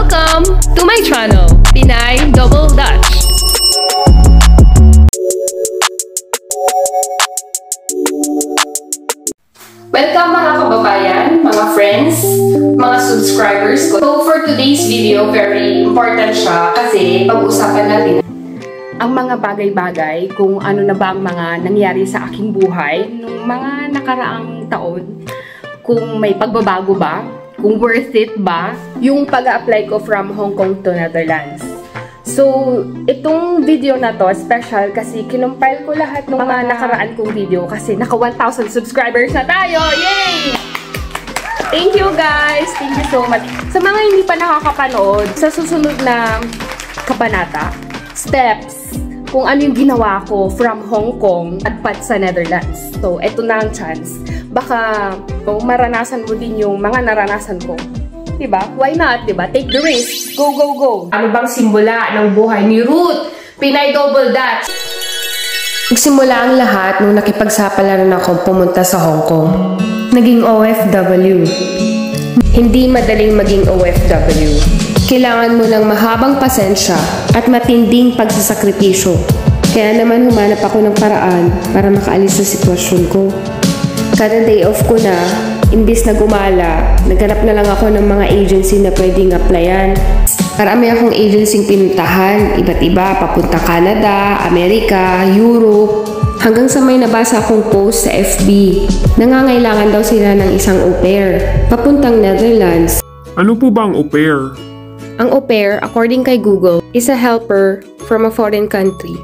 Welcome to my channel, Pinay Double Dutch. Welcome mga kababayan, mga friends, mga subscribers ko. So for today's video, very important siya kasi pag-usapan natin ang mga bagay-bagay kung ano na ba ang mga nangyari sa aking buhay nung mga nakaraang taon. Kung may pagbabago ba, kung worth it ba, yung pag-a-apply ko from Hong Kong to Netherlands. So, itong video na to, special kasi kinumpile ko lahat ng mga nakaraan kong video kasi naka 1,000 subscribers na tayo! Yay! Thank you guys! Thank you so much! Sa mga hindi pa nakakapanood, sa susunod na kabanata, steps, kung ano yung ginawa ko from Hong Kong at pat sa Netherlands. So, eto na ang chance. Baka maranasan mo din yung mga naranasan ko. Diba? Why not? Diba? Take the risk. Go, go, go. Ano bang simula ng buhay ni Ruth? Pinay Double Dutch. Nagsimula ang lahat nung nakipagsapalaran ako pumunta sa Hong Kong. Naging OFW. Hindi madaling maging OFW. Kailangan mo ng mahabang pasensya at matinding pagsasakripisyo. Kaya naman humanap ako ng paraan para makaalis sa sitwasyon ko. Kada day off ko na, imbis na gumala, naghanap na lang ako ng mga agency na pwedeng applyan. Marami akong agency pinuntahan, iba't iba, papunta Canada, Amerika, Europe. Hanggang sa may nabasa akong post sa FB. Nangangailangan daw sila ng isang au pair, papuntang Netherlands. Ano po ba ang au pair? Ang au pair, according kay Google, is a helper from a foreign country,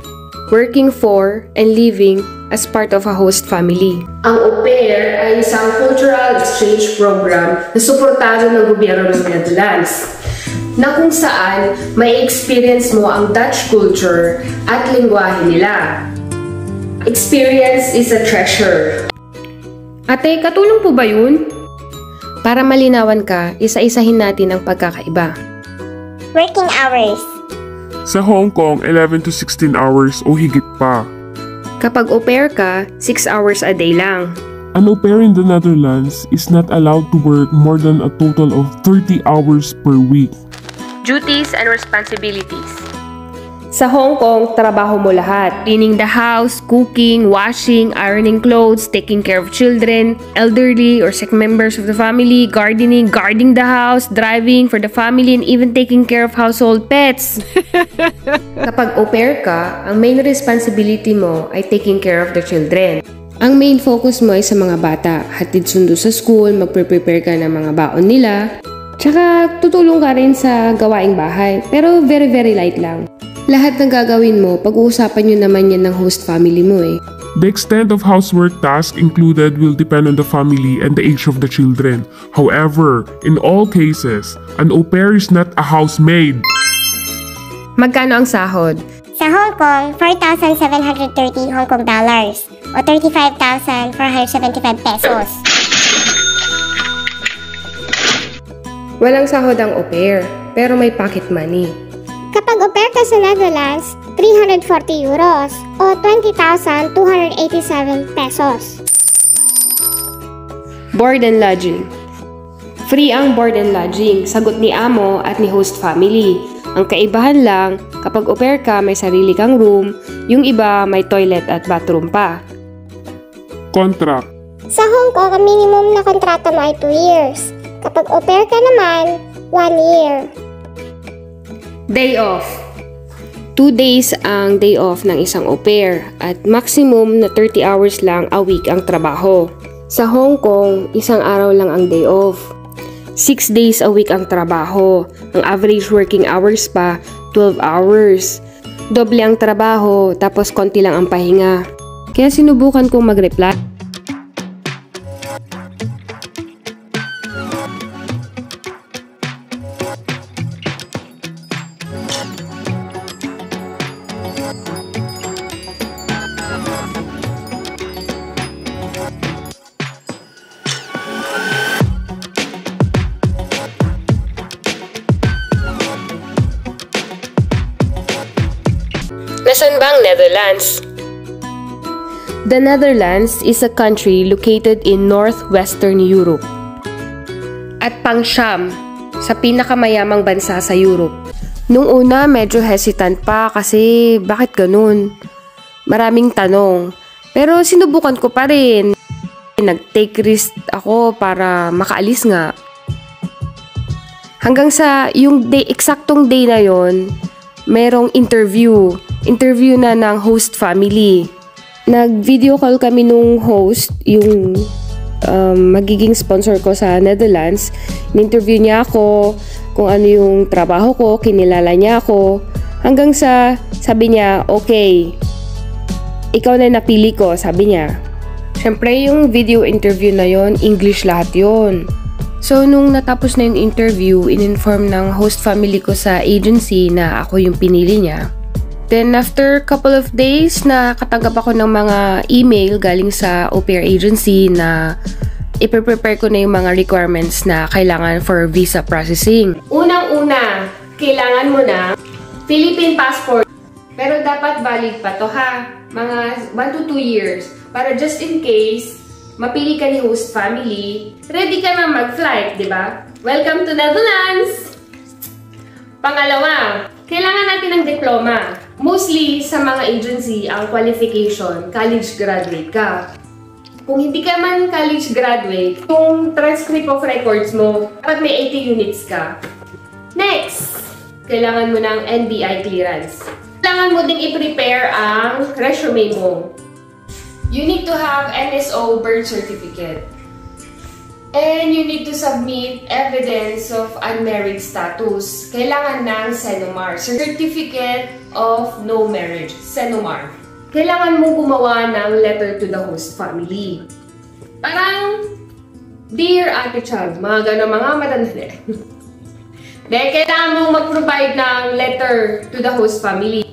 working for and living as part of a host family. Ang au pair ay isang cultural exchange program na suportado ng gobyerno ng Netherlands, na kung saan may experience mo ang Dutch culture at lingwahe nila. Experience is a treasure. Ate, katulong po ba yun? Para malinawan ka, isa-isahin natin ang pagkakaiba. Working hours. Sa Hong Kong, 11 to 16 hours o higit pa. Kapag au pair ka, 6 hours a day lang. An au pair in the Netherlands is not allowed to work more than a total of 30 hours per week. Duties and responsibilities. Sa Hong Kong, trabaho mo lahat. Cleaning the house, cooking, washing, ironing clothes, taking care of children, elderly or sick members of the family, gardening, guarding the house, driving for the family, and even taking care of household pets. Kapag au pair ka, ang main responsibility mo ay taking care of the children. Ang main focus mo ay sa mga bata. Hatid sundo sa school, magpre-prepare ka ng mga baon nila. Tsaka tutulong ka rin sa gawaing bahay. Pero very light lang. Lahat ng gagawin mo, pag-uusapan nyo naman yan ng host family mo eh. The extent of housework tasks included will depend on the family and the age of the children. However, in all cases, an au pair is not a housemaid. Magkano ang sahod? Sa Hong Kong, 4,730 Hong Kong dollars o 35,475 pesos. Walang sahod ang au pair, pero may pocket money. Kapag au pair ka sa Netherlands, 340 euros o 20,287 pesos. Board and lodging. Free ang board and lodging, sagot ni amo at ni host family. Ang kaibahan lang, kapag au pair ka may sarili kang room, yung iba may toilet at bathroom pa. Contract. Sa Hong Kong, ang minimum na kontrata mo ay 2 years. Kapag au pair ka naman, 1 year. Day off. 2 days ang day off ng isang au pair at maximum na 30 hours lang a week ang trabaho. Sa Hong Kong, isang araw lang ang day off. 6 days a week ang trabaho. Ang average working hours pa, 12 hours. Doble ang trabaho, tapos konti lang ang pahinga. Kaya sinubukan kong mag-reply. Nasaan ba ang Netherlands? The Netherlands is a country located in northwestern Europe. At pangsyam, sa pinakamayamang bansa sa Europe. Nung una, medyo hesitant pa kasi bakit ganun? Maraming tanong. Pero sinubukan ko pa rin. Nag-take risk ako para makaalis nga. Hanggang sa yung eksaktong day na yon, merong interview. Interview na ng host family. Nag-video call kami nung host, yung magiging sponsor ko sa Netherlands. In-interview niya ako kung ano yung trabaho ko, kinilala niya ako. Hanggang sa sabi niya, okay, ikaw na napili ko, sabi niya. Siyempre yung video interview na yon, English lahat yon. So nung natapos na yung interview, in-inform ng host family ko sa agency na ako yung pinili niya. Then after couple of days, nakatanggap ako ng mga email galing sa au pair agency na ipe-prepare ko na yung mga requirements na kailangan for visa processing. Unang-una, kailangan mo na Philippine passport. Pero dapat valid pa to ha. Mga 1 to 2 years. Para just in case, mapili ka ni host family, ready ka na mag-flight, di ba? Welcome to Netherlands! Pangalawa, kailangan natin ng diploma. Mostly sa mga agency, ang qualification, college graduate ka. Kung hindi ka man college graduate, yung transcript of records mo, dapat may 80 units ka. Next, kailangan mo ng NBI clearance. Kailangan mo ding i-prepare ang resume mo. You need to have NSO birth certificate. And you need to submit evidence of unmarried status. Kailangan ng CENOMAR, Certificate of No Marriage, CENOMAR. Kailangan mo gumawa ng letter to the host family. Parang, Dear Ate Chag, mga gano'n mga matandali. Dahil kailangan mong mag-provide ng letter to the host family.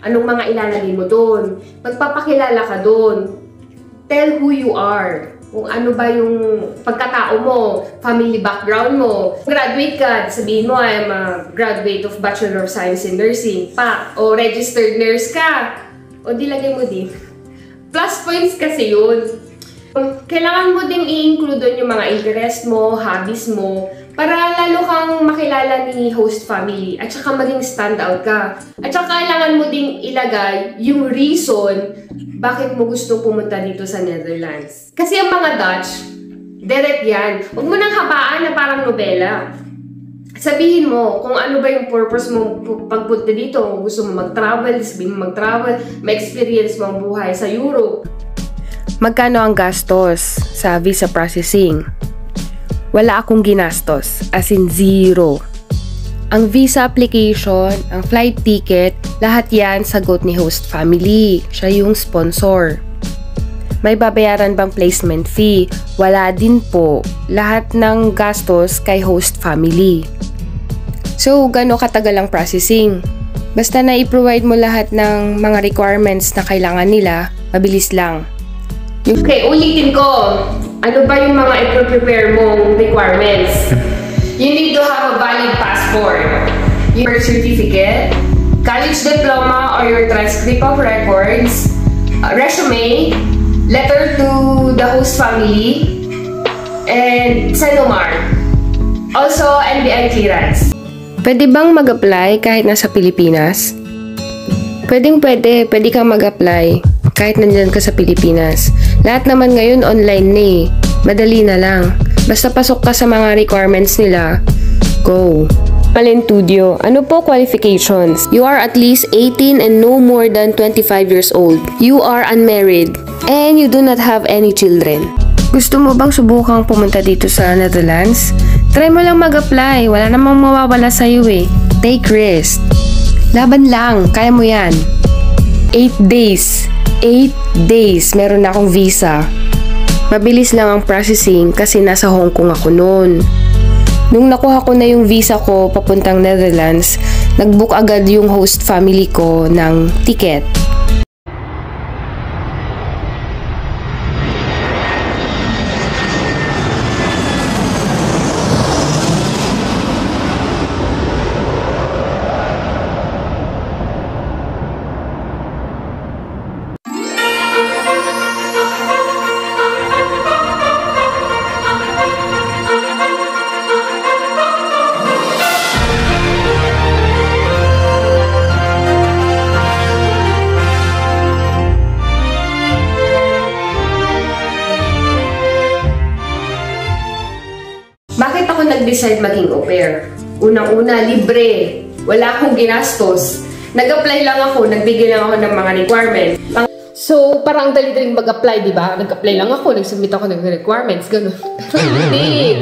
Anong mga ilalagay mo doon? Magpapakilala ka doon. Tell who you are. Kung ano ba yung pagkatao mo, family background mo. Graduate ka, sabihin mo, I'm a graduate of Bachelor of Science in Nursing, pa, o registered nurse ka. O dilagay mo din. Plus points kasi yun. Kailangan mo ding i-include doon yung mga interest mo, hobbies mo, para lalo kang makilala ni host family at saka maging standout ka. At saka kailangan mo ding ilagay yung reason bakit mo gusto pumunta dito sa Netherlands. Kasi ang mga Dutch, direct yan. Huwag mo nang habaan na parang nobela. Sabihin mo kung ano ba yung purpose mo pagpunta dito. Kung gusto mo mag-travel, sabihin mo mag-travel, ma-experience mo ang buhay sa Europe. Magkano ang gastos sa visa processing? Wala akong ginastos, as in zero. Ang visa application, ang flight ticket, lahat yan sagot ni host family. Siya yung sponsor. May babayaran bang placement fee? Wala din po. Lahat ng gastos kay host family. So, gano'n katagal ang processing? Basta na i-provide mo lahat ng mga requirements na kailangan nila, mabilis lang. Okay, ulitin ko. Ano ba yung mga i-prepare mong requirements? You need to have a valid passport, your birth certificate, college diploma or your transcript of records, resume, letter to the host family, and CENOMAR. Also, NBI clearance. Pwede bang mag-apply kahit nasa Pilipinas? Pwede kang mag-apply kahit nandyan ka sa Pilipinas. Lahat naman ngayon online na eh. Madali na lang. Basta pasok ka sa mga requirements nila, go. Palentudio, ano po qualifications? You are at least 18 and no more than 25 years old. You are unmarried and you do not have any children. Gusto mo bang subukang pumunta dito sa Netherlands? Try mo lang mag-apply. Wala namang mawawala sa'yo eh. Take risk. Laban lang. Kaya mo yan. 8 days. 8 days. Meron na akong visa. Mabilis lang ang processing kasi nasa Hong Kong ako noon. Nung nakuha ko na yung visa ko papuntang Netherlands, nag-book agad yung host family ko ng ticket. nag-decide maging au pair. Unang-una, libre. Wala akong ginastos. Nag-apply lang ako, nagbigay lang ako ng mga requirements. So, parang dali-daling mag-apply, di ba? Nag-apply lang ako, nag-submit ako ng requirements, gano'n. Pero hindi.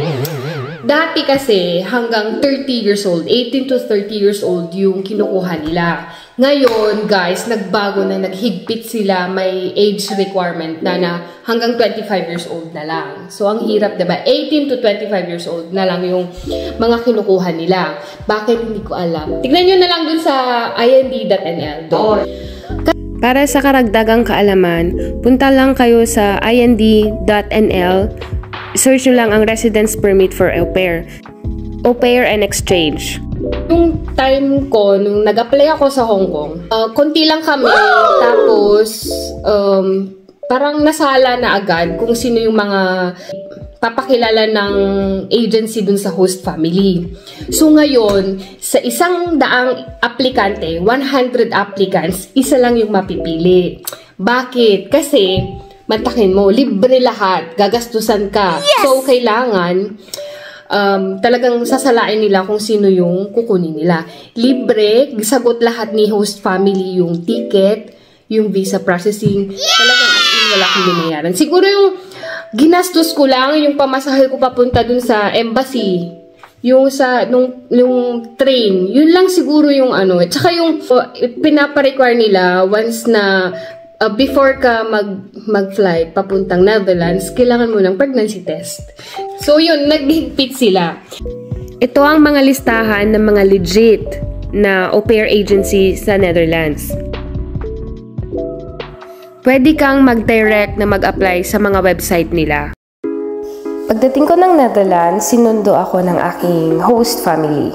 Dati kasi, hanggang 30 years old, 18 to 30 years old yung kinukuha nila. Ngayon, guys, nagbago na, naghigpit sila, may age requirement na hanggang 25 years old na lang. So, ang hirap, diba? 18 to 25 years old na lang yung mga kinukuha nila. Bakit? Hindi ko alam. Tignan nyo na lang dun sa ind.nl. Doon. Para sa karagdagang kaalaman, punta lang kayo sa ind.nl, search nyo lang ang residence permit for au pair. Au pair and exchange. Yung time ko, nung nag-apply ako sa Hong Kong, konti lang kami, tapos parang nasala na agad kung sino yung mga papakilala ng agency dun sa host family. So ngayon, sa 100 aplikante, 100 applicants, isa lang yung mapipili. Bakit? Kasi, matakin mo, libre lahat, gagastusan ka. Yes! So kailangan, talagang sasalain nila kung sino yung kukunin nila. Libre, sagot lahat ni host family yung ticket, yung visa processing. Talagang as in wala akong binayaran. Siguro yung ginastos ko lang yung pamasahe ko papunta dun sa embassy. Yung yung train. Yun lang siguro yung ano. Tsaka yung pinapa-require nila once na before ka mag-flight papuntang Netherlands, kailangan mo ng pregnancy test. So yun, naghigpit sila. Ito ang mga listahan ng mga legit na au pair agency sa Netherlands. Pwede kang mag-direct na mag-apply sa mga website nila. Pagdating ko ng Netherlands, sinundo ako ng aking host family.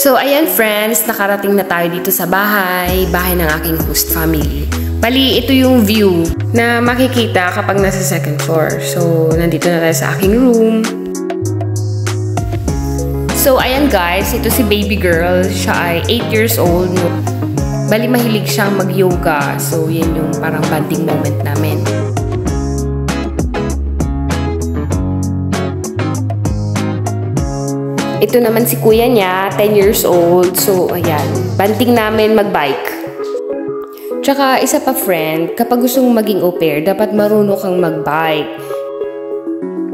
So, ayan friends, nakarating na tayo dito sa bahay ng aking host family. Bali, ito yung view na makikita kapag nasa second floor. So, nandito na tayo sa aking room. So, ayan guys, ito si baby girl. Siya ay 8 years old. Bali, mahilig siyang mag-yoga. So, yan yung parang bonding moment namin. Ito naman si kuya niya, 10 years old. So, ayan, bonding namin mag-bike. Tsaka, isa pa friend, kapag gusto mong maging au pair, dapat marunong kang mag-bike.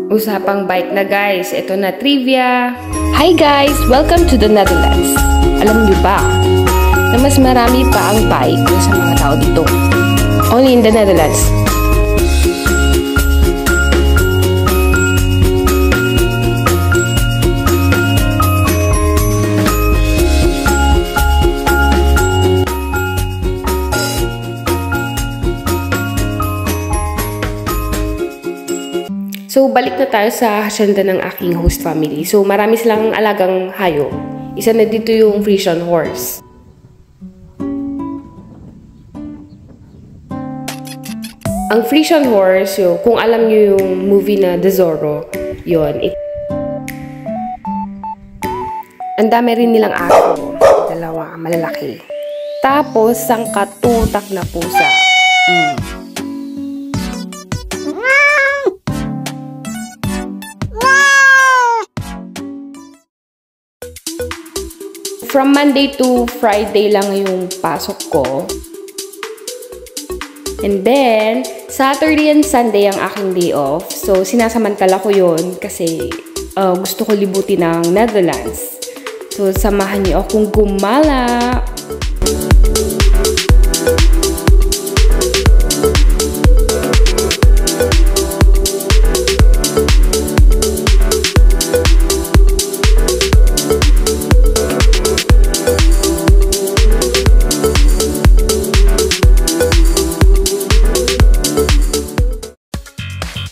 Usapang bike na guys, ito na trivia. Hi guys! Welcome to the Netherlands. Alam niyo ba na mas marami pa ang bike sa mga tao dito? Only in the Netherlands. So, balik na tayo sa hacienda ng aking host family. So, marami silang alagang hayop. Isa na dito yung Frisian horse. Ang Frisian horse, kung alam nyo yung movie na The Zorro, yun. Ang dami rin nilang aso. Dalawa, malalaki. Tapos, ang katutak na pusa. From Monday to Friday lang yung pasok ko. And then, Saturday and Sunday ang aking day off. So, sinasamantala ko yun kasi gusto ko libutin ng Netherlands. So, samahan niyo akong gumala.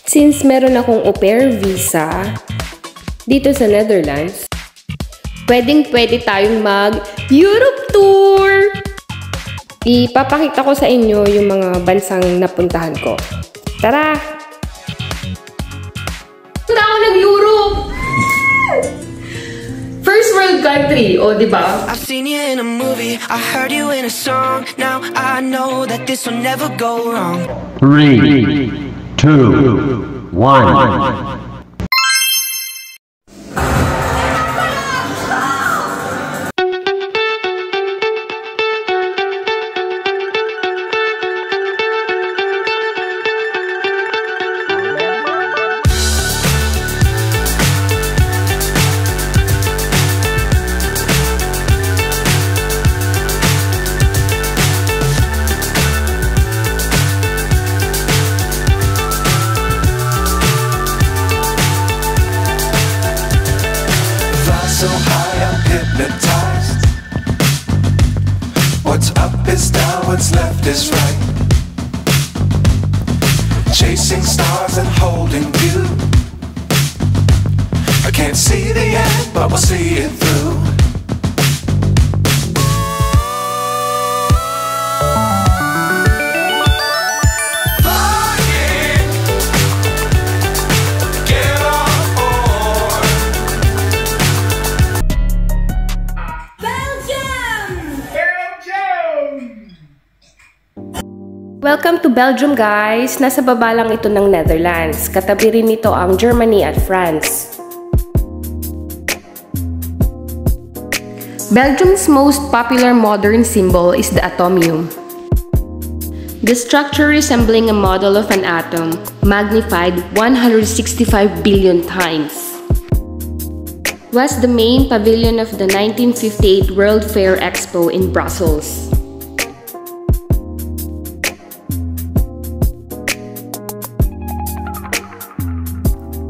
Since meron akong au pair visa dito sa Netherlands, pwede tayong mag-Europe tour! Ipapakita ko sa inyo yung mga bansang napuntahan ko. Tara! Punta ako nag-Europe! First world country, o diba? I've seen you in a movie, I heard you in a song. Now I know that this will never go wrong. 3, 2, 1. What's up is down, what's left is right. Chasing stars and holding you. I can't see the end, but we'll see it through. Welcome to Belgium, guys! Nasa baba lang ito ng Netherlands. Katabi rin nito ang Germany at France. Belgium's most popular modern symbol is the atomium. The structure resembling a model of an atom, magnified 165 billion times. Was the main pavilion of the 1958 World Fair Expo in Brussels.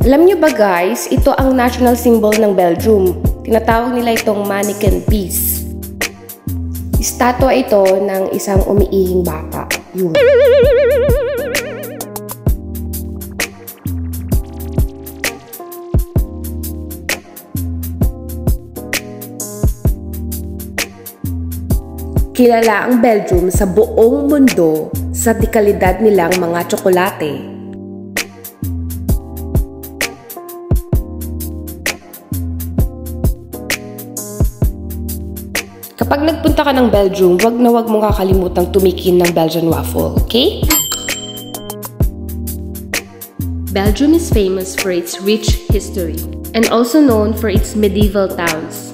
Alam niyo ba guys, ito ang national symbol ng Belgium. Tinatawag nila itong mannequin piece. Estatwa ito ng isang umiihing bata. Yun. Kilala ang Belgium sa buong mundo sa dekalidad nilang mga tsokolate. Kapag nagpunta ka ng Belgium, wag na wag mong kakalimutang tumikin ng Belgian waffle, okay? Belgium is famous for its rich history and also known for its medieval towns.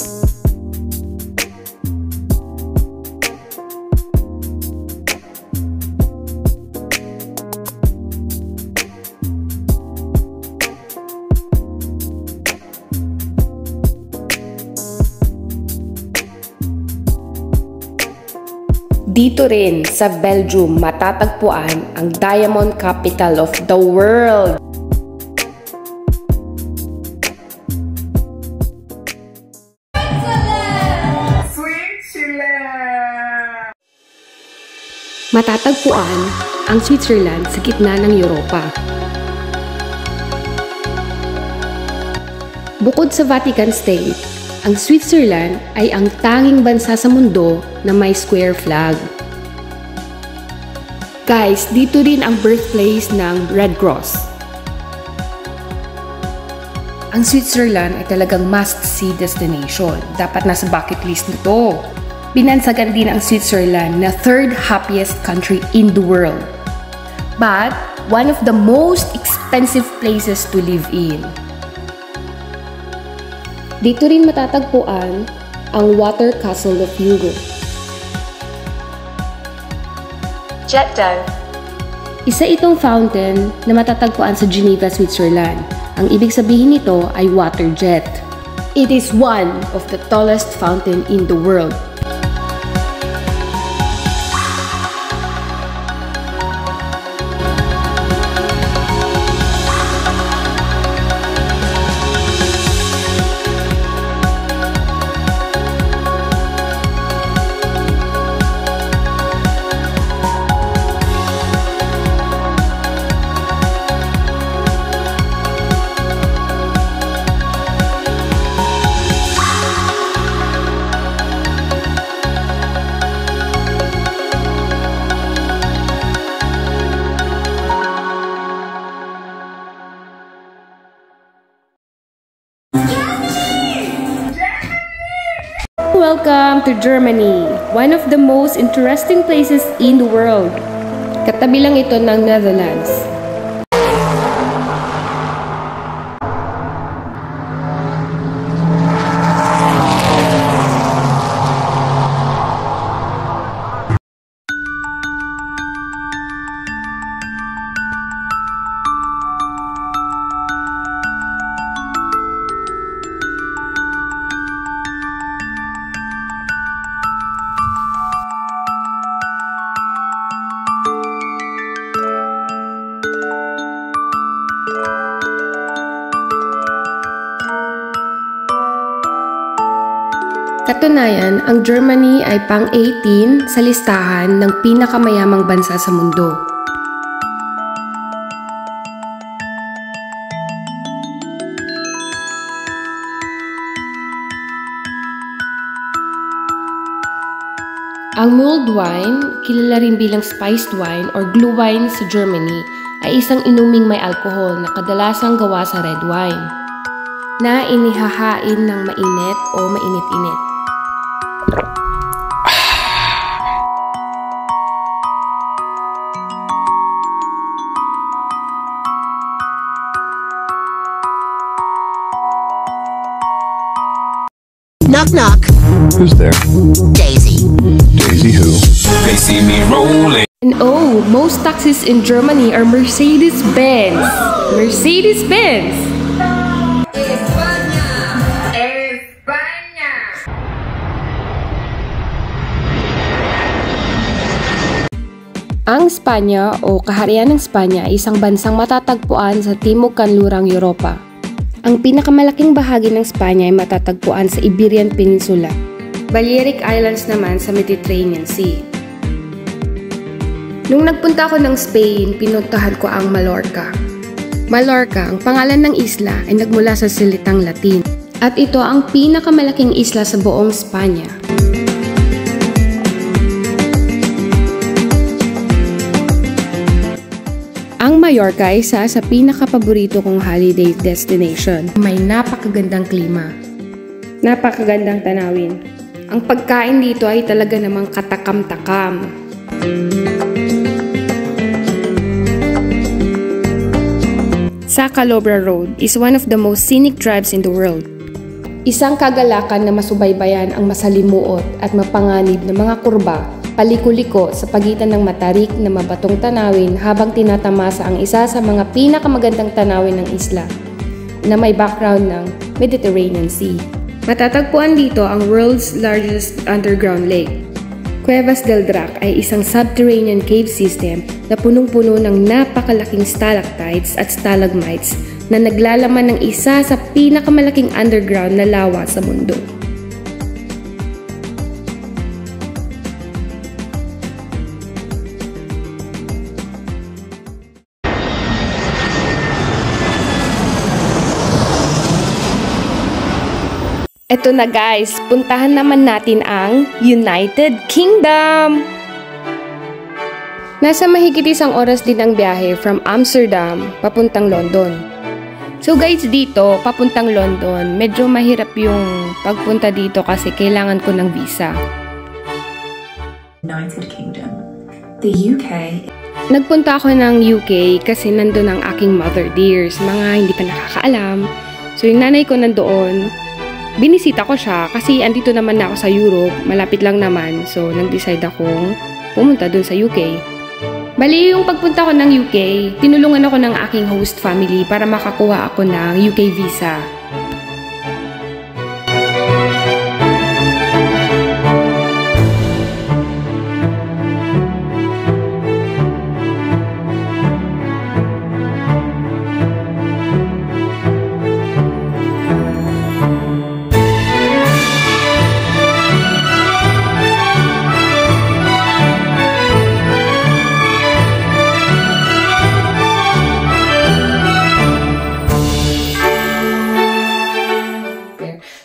Dito rin sa Belgium matatagpuan ang Diamond Capital of the World. Matatagpuan ang Switzerland sa gitna ng Europa. Bukod sa Vatican State, ang Switzerland ay ang tanging bansa sa mundo na may square flag. Guys, dito rin ang birthplace ng Red Cross. Ang Switzerland ay talagang must-see destination. Dapat nasa bucket list nito. Binansagan din ang Switzerland na third happiest country in the world. But, one of the most expensive places to live in. Dito rin matatagpuan ang Water Castle of Europe. Jetto. Isa itong fountain na matatagpuan sa Geneva, Switzerland. Ang ibig sabihin nito ay water jet. It is one of the tallest fountain in the world. Welcome to Germany, one of the most interesting places in the world. Katabi lang ito ng Netherlands. katunayan, ang Germany ay pang-18 sa listahan ng pinakamayamang bansa sa mundo. Ang mulled wine, kilala rin bilang spiced wine or Glühwein sa Germany, ay isang inuming may alkohol na kadalasang gawa sa red wine, na inihahain ng mainit o mainit-init. Knock knock. Who's there? Daisy. Daisy who? They see me rolling. And oh, most taxis in Germany are Mercedes-Benz. Mercedes-Benz! Ang Espanya o Kaharian ng Espanya ay isang bansang matatagpuan sa Timog Kanlurang Europa. Ang pinakamalaking bahagi ng Espanya ay matatagpuan sa Iberian Peninsula. Balearic Islands naman sa Mediterranean Sea. Nung nagpunta ako ng Spain, pinuntahan ko ang Mallorca. Mallorca, ang pangalan ng isla ay nagmula sa salitang Latin. At ito ang pinakamalaking isla sa buong Espanya. Ang Mallorca ay isa sa pinakapaborito kong holiday destination. May napakagandang klima. Napakagandang tanawin. Ang pagkain dito ay talaga namang katakam-takam. Sa Calobra Road is one of the most scenic drives in the world. Isang kagalakan na masubaybayan ang masalimuot at mapanganib na mga kurba, paliko-liko sa pagitan ng matarik na mabatong tanawin habang tinatamasa ang isa sa mga pinakamagandang tanawin ng isla na may background ng Mediterranean Sea. Matatagpuan dito ang world's largest underground lake. Cuevas del Drac ay isang subterranean cave system na punong-puno ng napakalaking stalactites at stalagmites na naglalaman ng isa sa pinakamalaking underground na lawa sa mundo. Eto na guys, puntahan naman natin ang United Kingdom! Nasa mahigit isang oras din ang biyahe from Amsterdam papuntang London. So guys, dito, papuntang London, medyo mahirap yung pagpunta dito kasi kailangan ko ng visa. United Kingdom. The UK. Nagpunta ako ng UK kasi nandun ang aking mother dears, mga hindi pa nakakaalam. So yung nanay ko nandoon, binisita ko siya kasi andito naman na ako sa Europe, malapit lang naman. So, nag-decide akong pumunta dun sa UK. Bali, yung pagpunta ko ng UK, tinulungan ako ng aking host family para makakuha ako ng UK visa.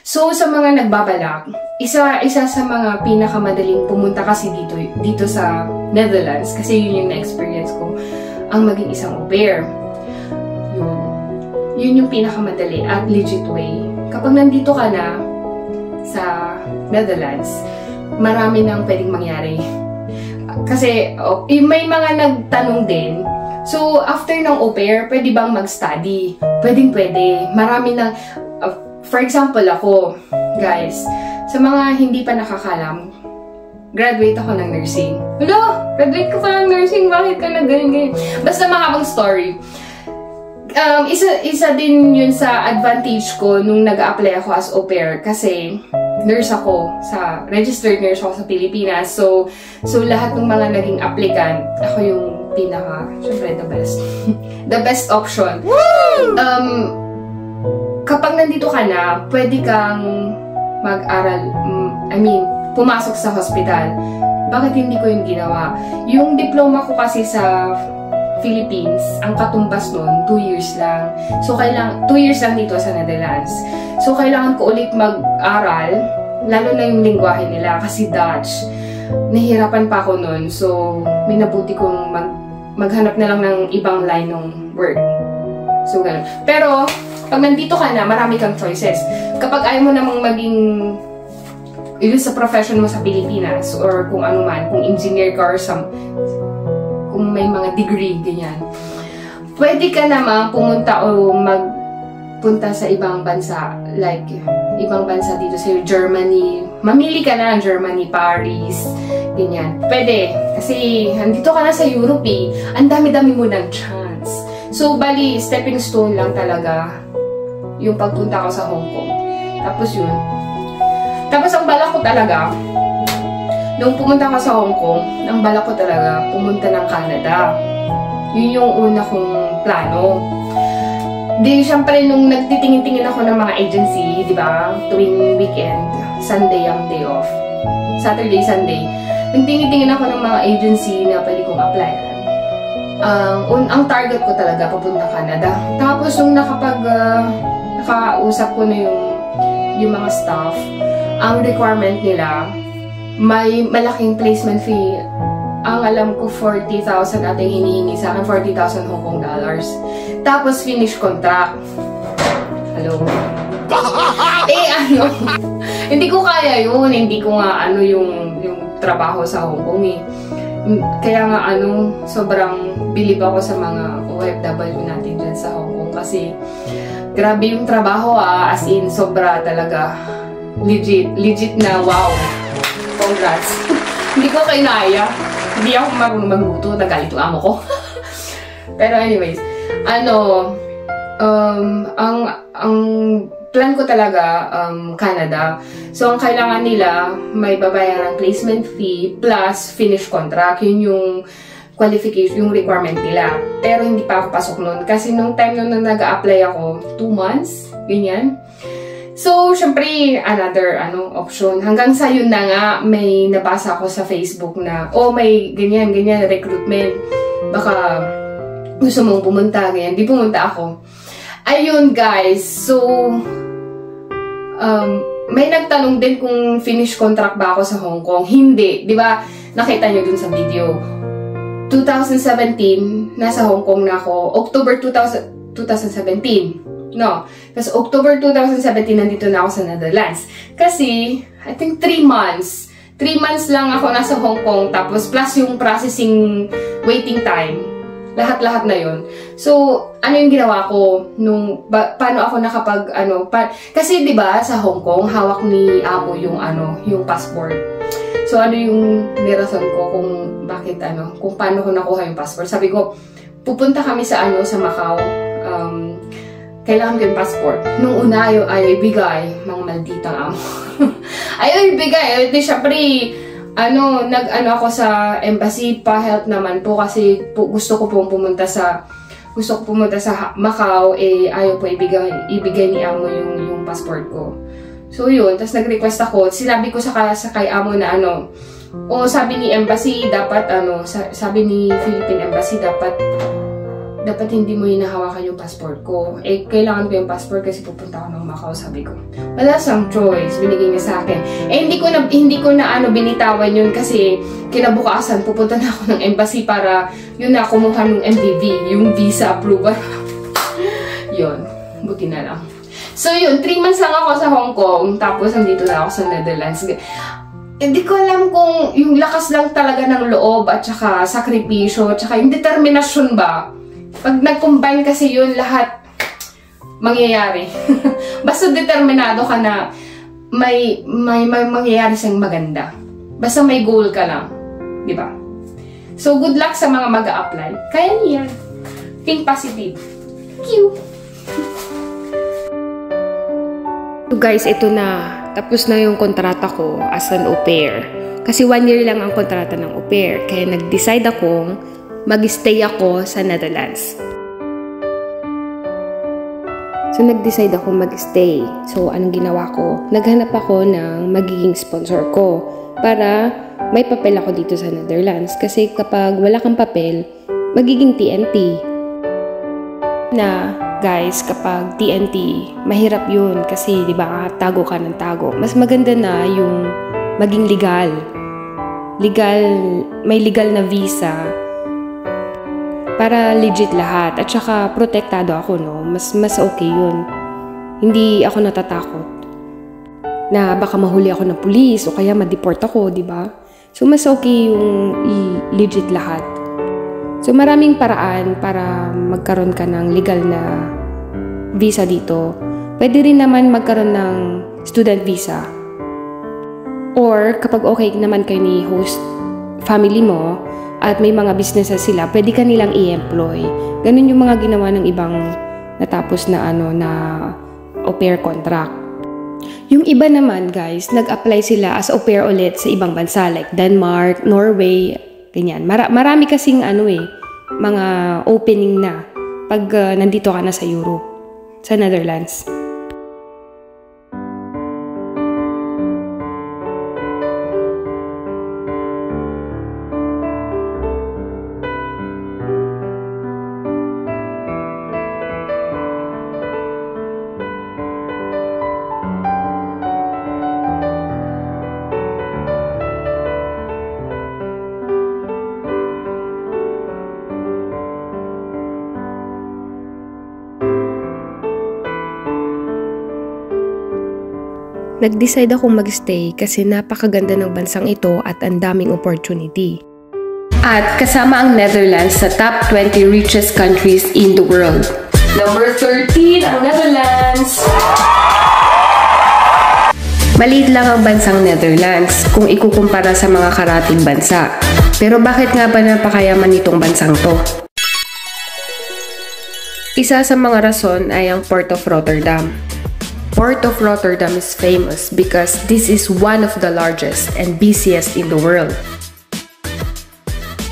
So, sa mga nagbabalak, isa sa mga pinakamadaling pumunta kasi dito sa Netherlands, kasi yun yung na-experience ko, ang maging isang au pair. Yun yung pinakamadali at legit way. Kapag nandito ka na sa Netherlands, marami nang pwedeng mangyari. Kasi may mga nagtanong din, so after ng au pair, pwede bang mag-study? Pwede. Marami nang... For example, ako, guys, sa mga hindi pa nakakalam, graduate ako ng nursing. Hello! Graduate ko pa ng nursing, bakit ka na ganyan? Basta mahabang story. Isa din yun sa advantage ko nung nag-a-apply ako as au pair kasi nurse ako, registered nurse ako sa Pilipinas. So lahat ng mga naging applicant, ako yung syempre the best. The best option. Kapag nandito ka na, pwede kang mag-aral pumasok sa hospital. Bakit hindi ko yung ginawa? Yung diploma ko kasi sa Philippines, ang katumbas nun, 2 years lang. So, 2 years lang dito sa Netherlands. So, kailangan ko ulit mag-aral, lalo na yung lingwahe nila, kasi Dutch. Nahihirapan pa ako nun. So, minabuti kong maghanap na lang ng ibang line ng work. So, ganun. Pero, pag nandito ka na, marami kang choices. Kapag ayaw mo namang maging sa profession mo sa Pilipinas, or kung ano man, kung engineer ka or kung may mga degree, ganyan, pwede ka naman pumunta o magpunta sa ibang bansa, like, ibang bansa dito sa Germany. Mamili ka na ng Germany, Paris, ganyan. Pwede. Kasi, andito ka na sa Europe eh. Ang dami-dami mo ng chance. So, bali, stepping stone lang talaga yung pagpunta ko sa Hong Kong. Tapos yun. Tapos, ang balak ko talaga, nung pumunta ka sa Hong Kong, ang balak ko talaga, pumunta ng Canada. Yun yung una kong plano. Di, syempre, nung nagtitingin-tingin ako ng mga agency, di ba, tuwing weekend, Sunday ang day off, Saturday, Sunday, nagtingin-tingin ako ng mga agency na pwede kong applyan. Ang target ko talaga, papunta Canada. Tapos, nung nakausap ko na yung mga staff, ang requirement nila, may malaking placement fee. Ang alam ko, 40,000 at hinihingi sa akin, 40,000 Hong Kong dollars. Tapos, finish contract. Hello? Hindi ko kaya yun. Hindi ko nga, yung trabaho sa Hong Kong eh. Kaya nga, sobrang bilib ako sa mga OFW natin dyan sa Hong Kong. Kasi, grabe yung trabaho as in, sobra talaga. Legit na wow. Congrats. Hindi ko kinaya. Hindi ako marunong magluto. Nagalit yung amo ko. Pero anyways, ang plan ko talaga, Canada. So, ang kailangan nila, may babayaran ng placement fee plus finish contract. Yun yung qualification, yung requirement nila. Pero hindi pa ako pasok nun. Kasi nung time nung nag-a-apply ako, 2 months, ganyan. So, syempre, another option. Hanggang sa yun na nga, may nabasa ako sa Facebook na, may ganyan, recruitment. Baka gusto mong pumunta, ganyan. Di pumunta ako. Ayun, guys. So, may nagtanong din kung finish contract ba ako sa Hong Kong. Hindi. Di ba, nakita nyo dun sa video. 2017, nasa Hong Kong na ako. October 2017. No. Kasi October 2017, nandito na ako sa Netherlands. Kasi, I think 3 months. 3 months lang ako nasa Hong Kong. Tapos, plus yung processing waiting time. Lahat-lahat na yun. So, ano yung ginawa ko? Paano ako nakapag, kasi, di ba sa Hong Kong, hawak ni amo yung, yung passport. So, ano yung nirason ko kung bakit, kung paano ko nakuha yung passport. Sabi ko, pupunta kami sa, sa Macau. Kailangan ko yung passport. Nung una, ayaw ibigay. Mga malditang amo. Ayaw ibigay. Di, syempre, ako sa embassy, pa-help naman po kasi gusto ko pumunta sa Macau, ayaw po ibigay ni amo yung passport ko. So, yun. Tapos, nag-request ako. Sinabi ko sa kay amo na sabi ni embassy, dapat, sabi ni Philippine Embassy, dapat hindi mo hinahawakan yung passport ko. Kailangan ko yung passport kasi pupunta ako ng Macau, sabi ko. Wala sang choice, binigay niya sa akin. Hindi ko na binitawan yun kasi kinabukasan, pupunta na ako ng embassy para, yun na, kumuha ng MVV, yung visa approval. Yun, buti na lang. So yun, 3 months lang ako sa Hong Kong, tapos nandito na ako sa Netherlands. Hindi ko alam kung yung lakas lang talaga ng loob at saka sakripisyo, at saka yung determinasyon ba. Pag nag-combine kasi yun, lahat mangyayari. Basta determinado ka na may mangyayari siyang maganda. Basta may goal ka lang. Diba? So, good luck sa mga mag-a-apply. Kaya niya. Think positive. Thank you. So guys, ito na. Tapos na yung kontrata ko as an au pair. Kasi 1 year lang ang kontrata ng au pair. Kaya nag-decide akong mag-stay ako sa Netherlands. So So, nag-decide ako mag-stay. So, anong ginawa ko? Naghanap ako ng magiging sponsor ko para may papel ako dito sa Netherlands. Kasi kapag wala kang papel, magiging TNT. Na, guys, kapag TNT, mahirap yun kasi, di ba, tago ka ng tago. Mas maganda na yung maging legal. May legal na visa para legit lahat. At saka, protektado ako, no? Mas okay yun. Hindi ako natatakot na baka mahuli ako ng pulis o kaya ma-deport ako, di ba? So, mas okay yung legit lahat. So, maraming paraan para magkaroon ka ng legal na visa dito. Pwede rin naman magkaroon ng student visa. Or, kapag okay naman kayo ni host family mo, at may mga businesses sila, pwede ka nilang i-employ. Ganun yung mga ginawa ng ibang natapos na au pair contract. Yung iba naman, guys, nag-apply sila as au pair ulit sa ibang bansa like Denmark, Norway, ganyan. Marami kasing mga opening na pag nandito ka na sa Europe, sa Netherlands. Nag-decide akong mag-stay kasi napakaganda ng bansang ito at ang daming opportunity. At kasama ang Netherlands sa top 20 richest countries in the world. Number 13, ang Netherlands. Maliit lang ang bansang Netherlands kung ikukumpara sa mga karating bansa. Pero bakit nga ba napakayaman itong bansang to? Isa sa mga rason ay ang Port of Rotterdam. Port of Rotterdam is famous because this is one of the largest and busiest in the world.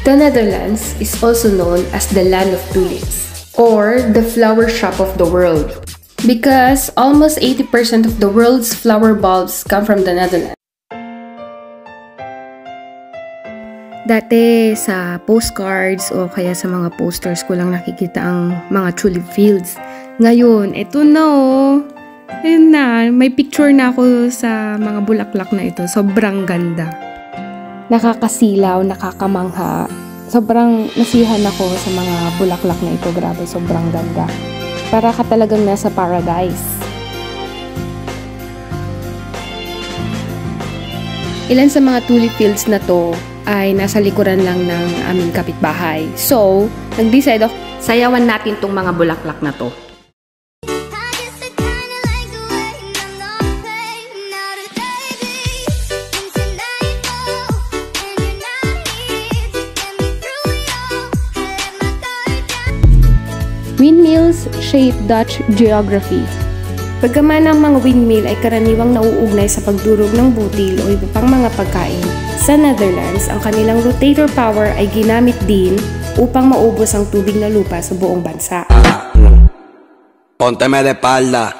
The Netherlands is also known as the land of tulips or the flower shop of the world because almost 80% of the world's flower bulbs come from the Netherlands. Dati sa postcards o kaya sa mga posters ko lang nakikita ang mga tulip fields. Ngayon, eto na ayun na, may picture na ako sa mga bulaklak na ito. Sobrang ganda. Nakakasilaw, nakakamangha. Sobrang nasihan ako sa mga bulaklak na ito. Grabe, sobrang ganda. Para ka talagang nasa paradise. Ilan sa mga tulip fields na to ay nasa likuran lang ng aming kapitbahay. So, nag-decide ako, sayawan natin tong mga bulaklak na to. Windmills shape Dutch geography. Pagkaman ang mga windmill ay karaniwang nauugnay sa pagdurog ng butil o iba pang mga pagkain, sa Netherlands, ang kanilang rotator power ay ginamit din upang maubos ang tubig na lupa sa buong bansa. Pónteme de espalda.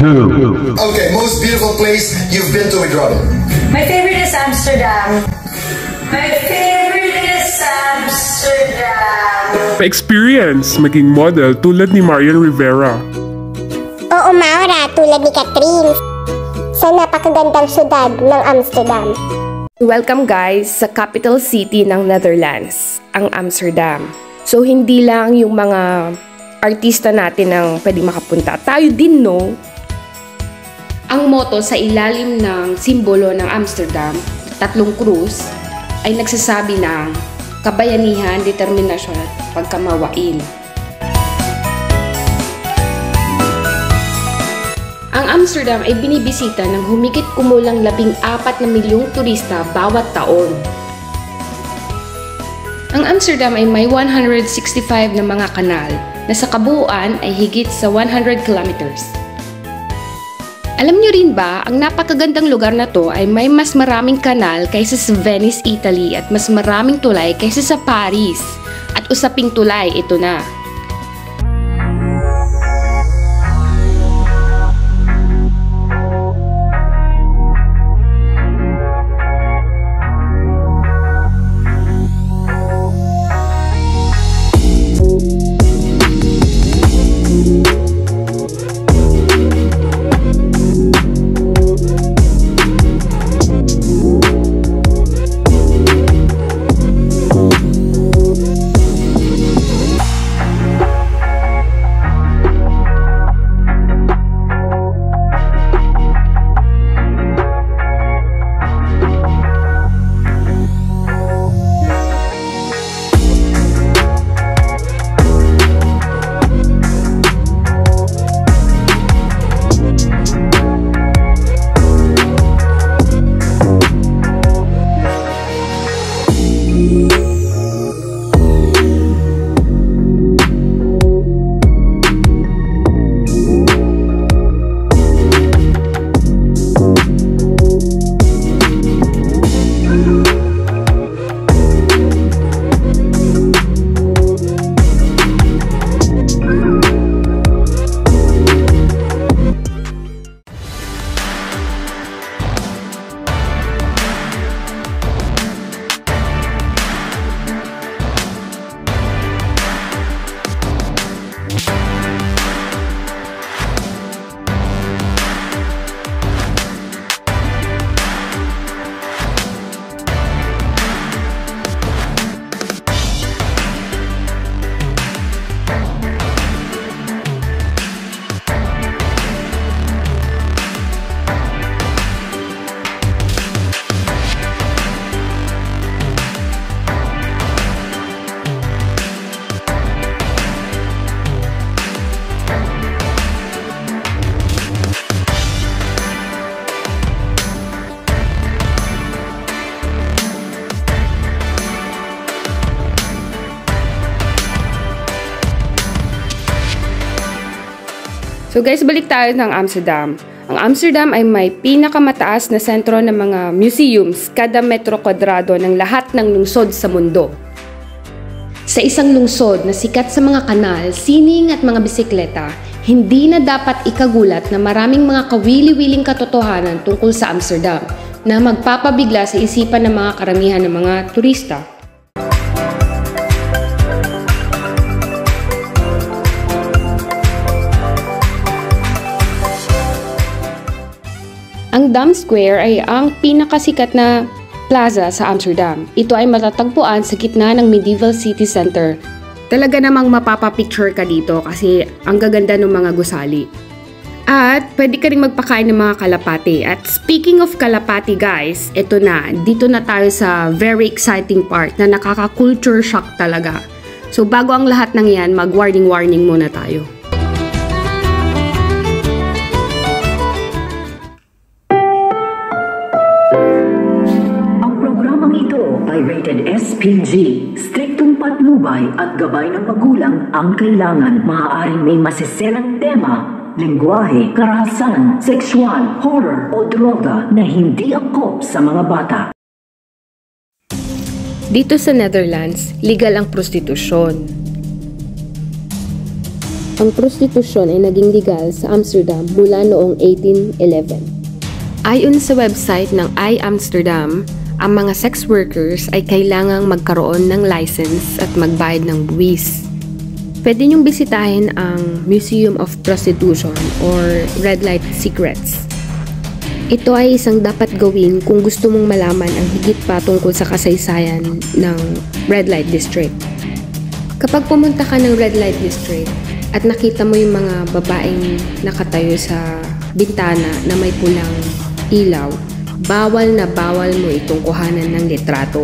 Okay, most beautiful place you've been to with Robin? My favorite is Amsterdam. Experience maging model tulad ni Marian Rivera. Oo, Maura, tulad ni Catherine sa napakagandang syudad ng Amsterdam. Welcome guys sa capital city ng Netherlands, ang Amsterdam. So hindi lang yung mga artista natin ang pwedeng makapunta. Tayo din, no? Ang motto sa ilalim ng simbolo ng Amsterdam, tatlong krus, ay nagsasabi ng kabayanihan, determinasyon at pagkamawain. Ang Amsterdam ay binibisita ng humigit kumulang 14 na milyong turista bawat taon. Ang Amsterdam ay may 165 na mga kanal na sa kabuuan ay higit sa 100 kilometers. Alam niyo rin ba, ang napakagandang lugar na to ay may mas maraming kanal kaysa sa Venice, Italy at mas maraming tulay kaysa sa Paris. At usaping tulay, ito na. So guys, balik tayo ng Amsterdam. Ang Amsterdam ay may pinakamataas na sentro ng mga museums kada metro kwadrado ng lahat ng lungsod sa mundo. Sa isang lungsod na sikat sa mga kanal, sining at mga bisikleta, hindi na dapat ikagulat na maraming mga kawili-wiling katotohanan tungkol sa Amsterdam na magpapabigla sa isipan ng mga karamihan ng mga turista. Ang Dam Square ay ang pinakasikat na plaza sa Amsterdam. Ito ay matatagpuan sa gitna ng medieval city center. Talaga namang mapapapicture ka dito kasi ang gaganda ng mga gusali. At pwede ka rin magpakain ng mga kalapati. At speaking of kalapati guys, ito na. Dito na tayo sa very exciting part na nakaka-culture shock talaga. So bago ang lahat ng yan, mag-warning muna tayo. Ay rated SPG. Striktong patnubay at gabay ng magulang ang kailangan. Maaaring may masiselang tema, lengguwahe, karahasan, sexual, horror o droga na hindi angkop sa mga bata. Dito sa Netherlands, legal ang prostitusyon. Ang prostitusyon ay naging legal sa Amsterdam mula noong 1811. Ayon sa website ng iAmsterdam, ang mga sex workers ay kailangang magkaroon ng license at magbayad ng buwis. Pwede niyong bisitahin ang Museum of Prostitution or Red Light Secrets. Ito ay isang dapat gawin kung gusto mong malaman ang higit pa tungkol sa kasaysayan ng Red Light District. Kapag pumunta ka ng Red Light District at nakita mo yung mga babaeng nakatayo sa bintana na may pulang ilaw, bawal na bawal mo itong kuhanan ng litrato.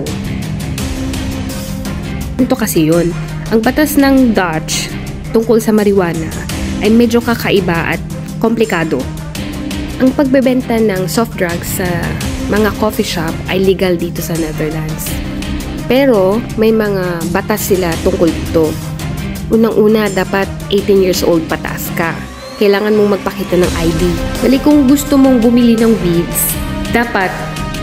Ito kasi yun. Ang batas ng Dutch tungkol sa marijuana ay medyo kakaiba at komplikado. Ang pagbebenta ng soft drugs sa mga coffee shop ay legal dito sa Netherlands. Pero may mga batas sila tungkol dito. Unang-una, dapat 18 years old pataas ka. Kailangan mong magpakita ng ID. Bali kung gusto mong bumili ng weeds, dapat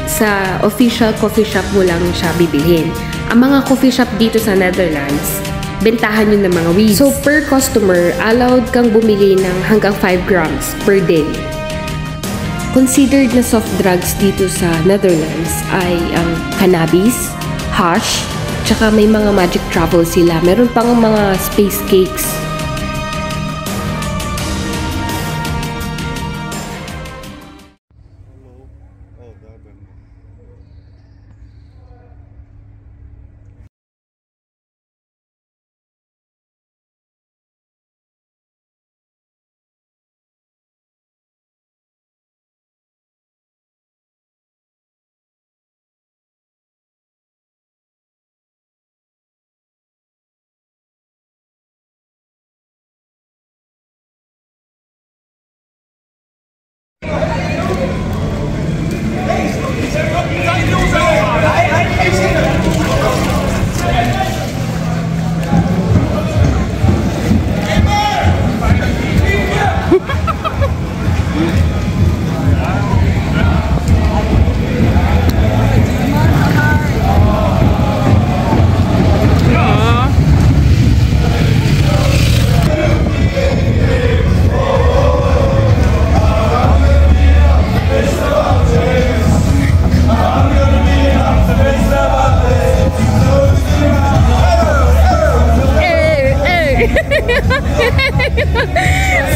sa official coffee shop mo lang siya bibilhin. Ang mga coffee shop dito sa Netherlands, bentahan yun ng mga weeds. So per customer, allowed kang bumili ng hanggang 5 grams per day. Considered na soft drugs dito sa Netherlands ay ang cannabis, hash, tsaka may mga magic truffle sila. Meron pang mga space cakes.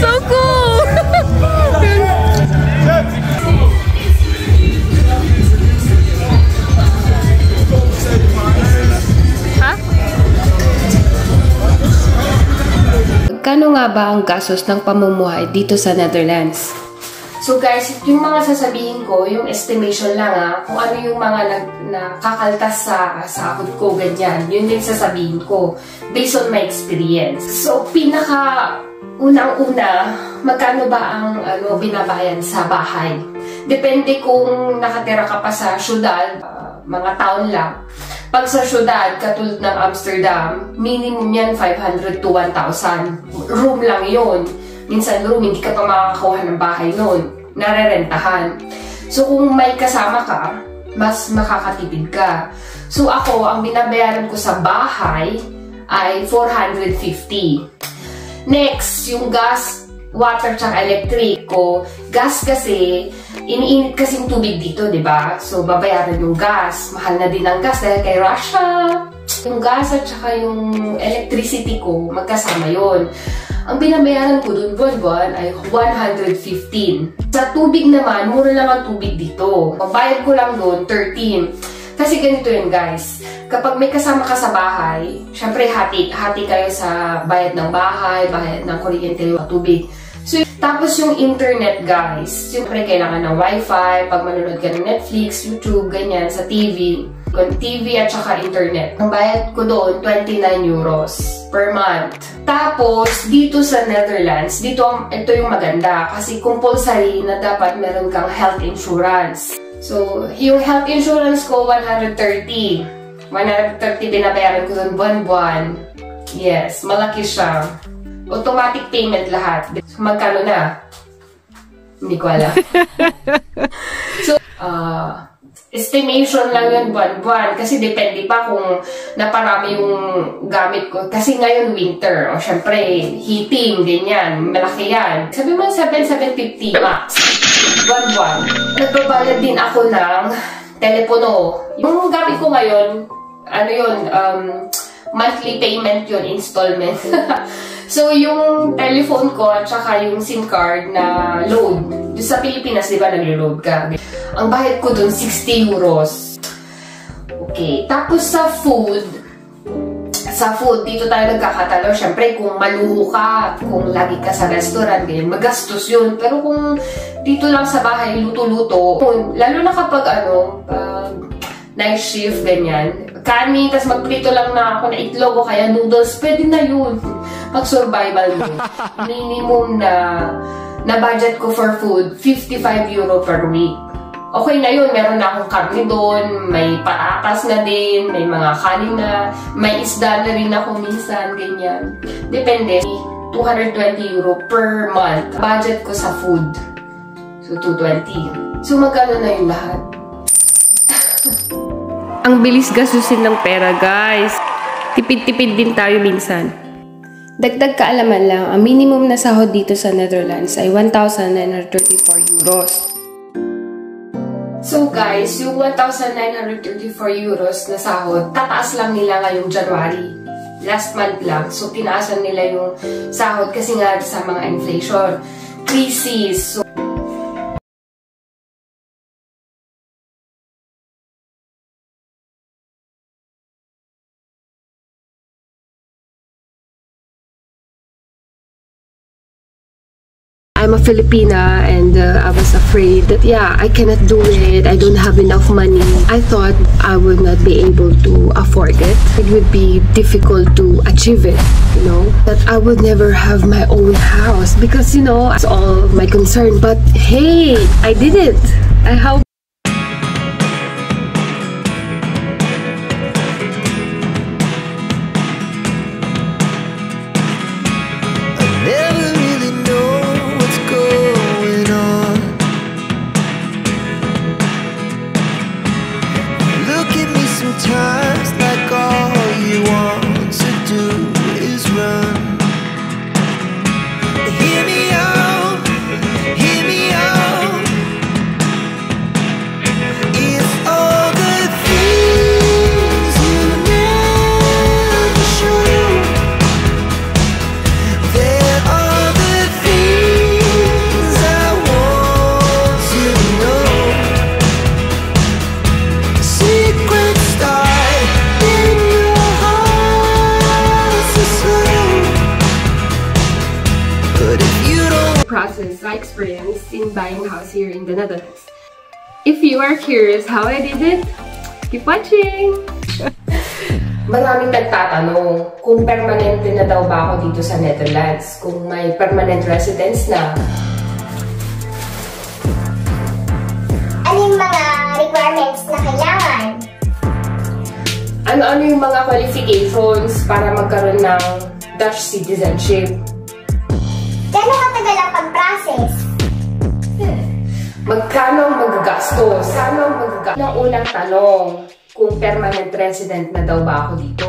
So cool! Ha? Kano nga ba ang gastos ng pamumuhay dito sa Netherlands? So guys, yung mga sasabihin ko, yung estimation lang kung ano yung mga nakakaltas sa sahod ko, ganyan. Yun din sasabihin ko, based on my experience. So, unang-una, magkano ba ang binabayan sa bahay? Depende kung nakatira ka pa sa syudad, mga taon lang. Pag sa syudad, katulad ng Amsterdam, minimum yan 500 to 1,000. Room lang yun. Minsan room, hindi ka pa makakakuha ng bahay noon. Narerentahan. So, kung may kasama ka, mas makakatipid ka. So, ako, ang binabayaran ko sa bahay ay 450. Next, yung gas, water, tsaka electric ko. Gas kasi, iniinit kasing tubig dito, diba? So, babayaran yung gas. Mahal na din ang gas dahil kay Russia. Yung gas at tsaka yung electricity ko, magkasama yon. Ang binabayaran ko dun buwan-buwan ay 115. Sa tubig naman, mura lang ang tubig dito. Pagbayad ko lang dun, 13. Kasi ganito yun, guys. Kapag may kasama ka sa bahay, syempre hati kayo sa bayad ng bahay, bayad ng kuryente, tubig. So, tapos yung internet, guys, syempre kailangan ng wifi, pag manonood ka ng Netflix, YouTube, ganyan, sa TV. TV at saka internet. Ang bayad ko doon, 29 euros per month. Tapos, dito sa Netherlands, ito yung maganda kasi compulsory na dapat meron kang health insurance. So, yung health insurance ko, 130. 130 binabayaran ko doon buwan-buwan. Yes, malaki siya. Automatic payment lahat. So, magkano na? Hindi ko alam. So, estimation lang yun buwan-buwan. Kasi depende pa kung naparami yung gamit ko. Kasi ngayon winter. O syempre, heating, ganyan. Malaki yan. Sabi mo, 750 max. Buwan-buwan. Nagbabayad din ako ng telepono. Yung gamit ko ngayon, monthly payment yun, installment. So, yung telephone ko at saka yung SIM card na load. Sa Pilipinas, di ba, nag-load ka? Ang bayad ko dun, 60 euros. Okay. Tapos sa food, dito tayo nagkakatalo. Siyempre, kung maluho ka, kung lagi ka sa restaurant, ganyan, magastos yun. Pero kung dito lang sa bahay, luto-luto, lalo na kapag night shift, ganyan, kanin, tas magprito lang na ako na itlog o kaya noodles, pwede na yun. Pag-survival mo. Minimum na budget ko for food, 55 euro per week. Okay na yun, meron na akong karne doon, may patatas na din, may mga kanin na, may isda na rin ako minsan, ganyan. Depende. 220 euro per month. Budget ko sa food. So, 220. So, magkano na yung lahat? Ang bilis gastusin ng pera, guys. Tipid-tipid din tayo minsan. Dagdag kaalaman lang, ang minimum na sahod dito sa Netherlands ay 1,934 euros. So guys, yung 1,934 euros na sahod, tataas lang nila ngayong January. Last month lang. So, tinaasan nila yung sahod kasi nga sa mga inflation. Crisis. So, I'm a Filipina and I was afraid that I cannot do it. I don't have enough money. I thought I would not be able to afford it. It would be difficult to achieve it, that I would never have my own house because, it's all my concern. But hey, I did it. I have Sometimes like all you want to do is run. Hear me out, hear me out. If all the things you never show, there are the things I want to know. Secrets process I experienced in buying a house here in the Netherlands. If you are curious how I did it, keep watching! Maraming nagtatanong kung permanente na daw ba ako dito sa Netherlands, kung may permanent residence na. Ano yung mga requirements na kailangan? Ano yung mga qualifications para magkaroon ng Dutch citizenship? Gano'ng katagal ang pag-process? Magkano ang magagastos? Ang unang tanong, kung permanent resident na daw ba ako dito.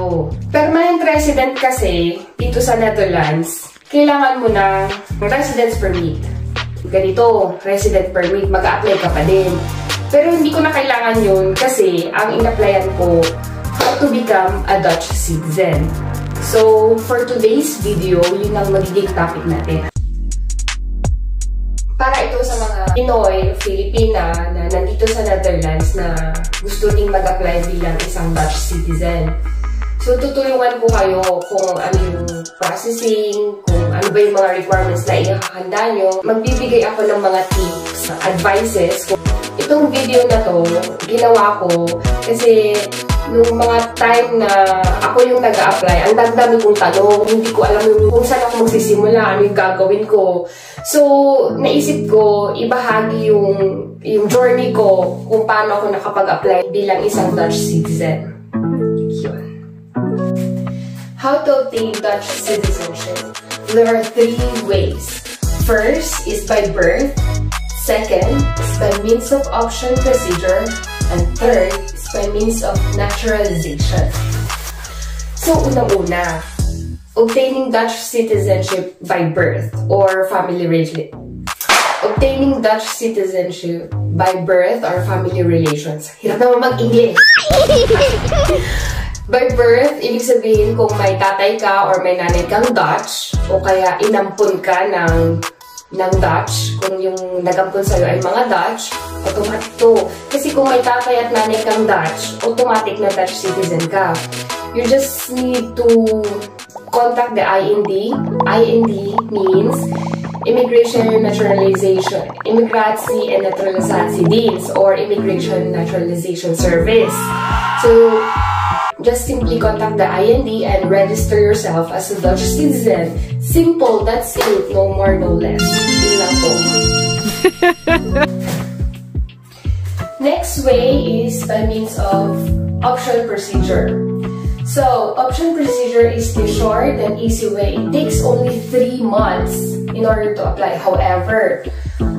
Permanent resident kasi, dito sa Netherlands, kailangan mo ng residence permit. Ganito, resident permit, mag-a-apply ka pa din. Pero hindi ko na kailangan yun kasi ang in-applyan ko, how to become a Dutch citizen. So, for today's video, yun ang magiging topic natin. Para ito sa mga Pinoy, Filipina na nandito sa Netherlands na gusto rin mag-apply bilang isang Dutch citizen. So, tutulungan ko kayo kung ano yung processing, kung ano ba yung mga requirements na ihahanda nyo. Magbibigay ako ng mga tips, advices. Itong video na to, ginawa ko kasi nung mga time na ako yung nag-a-apply, ang dami kong tanong, hindi ko alam kung saan ako magsisimula, ano yung gagawin ko. So, naisip ko, ibahagi yung journey ko kung paano ako nakapag-apply bilang isang Dutch citizen. Yun. How to obtain Dutch citizenship? There are 3 ways. First is by birth. Second is by means of option procedure. And third is by means of naturalization. So, unang-una, obtaining Dutch citizenship by birth or family relations. Obtaining Dutch citizenship by birth or family relations. Hirap naman mag-English. By birth, ibig sabihin kung may tatay ka or may nanay kang Dutch o kaya inampun ka ng Dutch, kung yung nagampun sa'yo ay mga Dutch, automatic to. Kasi kung may tatay at nanay kang Dutch, automatic na Dutch citizen ka. You just need to contact the IND. IND means Immigration Naturalization, Immigratie en Naturalisatiedienst or Immigration Naturalization Service. So, just simply contact the IND and register yourself as a Dutch citizen. Simple, that's it. No more, no less. Yun lang po. Next way is by means of option procedure. So, option procedure is the short and easy way. It takes only 3 months in order to apply. However,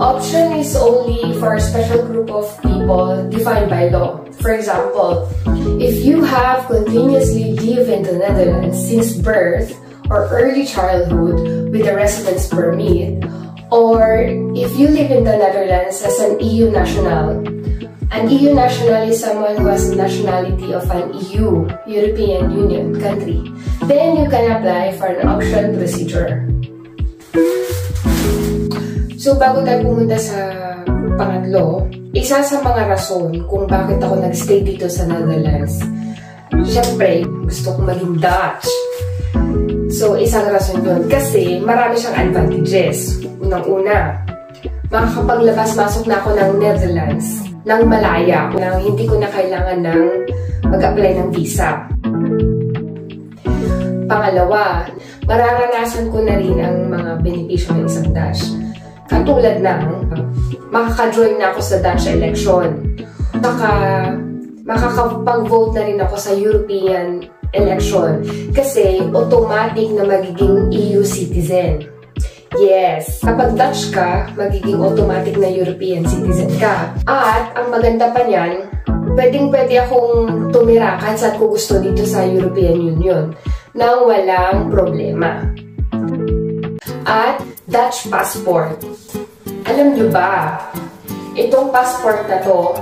option is only for a special group of people defined by law. For example, if you have continuously lived in the Netherlands since birth or early childhood with a residence permit, or if you live in the Netherlands as an EU national. An EU national is someone who has the nationality of an EU, European Union country. Then you can apply for an option procedure. So bago tayo pumunta sa pangatlo, isa sa mga rason kung bakit ako nag-stay dito sa Netherlands, syempre gusto kong maging Dutch. So isang rason yun kasi marami siyang advantages. Unang-una, makakapaglabas-masok na ako ng Netherlands nang malaya, nang hindi ko na kailangan ng mag-apply ng visa. Pangalawa, mararanasan ko na rin ang mga benepisyo ng isang Dutch. Katulad ng makaka-join na ako sa Dutch election. Makakapag-vote na rin ako sa European election kasi automatic na magiging EU citizen. Yes, kapag Dutch ka, magiging automatic na European citizen ka. At ang maganda pa niyan, pwedeng-pwede akong tumira kahit saan ko gusto dito sa European Union nang walang problema. At Dutch passport. Alam niyo ba, itong passport na to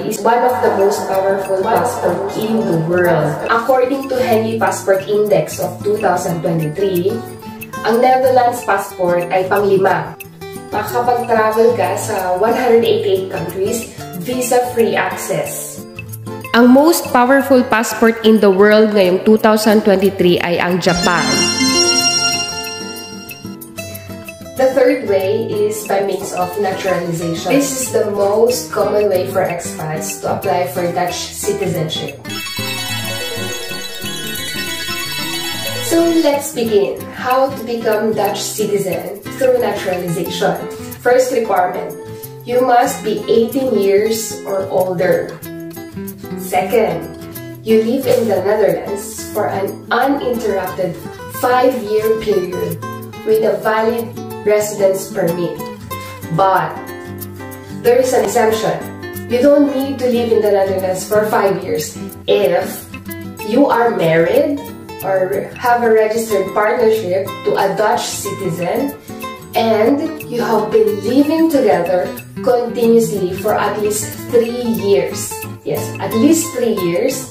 is one of the most powerful passport in the world. According to Henley Passport Index of 2023, ang Netherlands passport ay pang-5. Makakapag-travel ka sa 188 countries, visa-free access. Ang most powerful passport in the world ngayong 2023 ay ang Japan. The third way is by means of naturalization. This is the most common way for expats to apply for Dutch citizenship. So let's begin. How to become Dutch citizen through naturalization. First requirement, you must be 18 years or older. Second, you live in the Netherlands for an uninterrupted 5-year period with a valid residence permit. But there is an exemption. You don't need to live in the Netherlands for 5 years if you are married or have a registered partnership to a Dutch citizen and you have been living together continuously for at least 3 years. Yes, at least 3 years.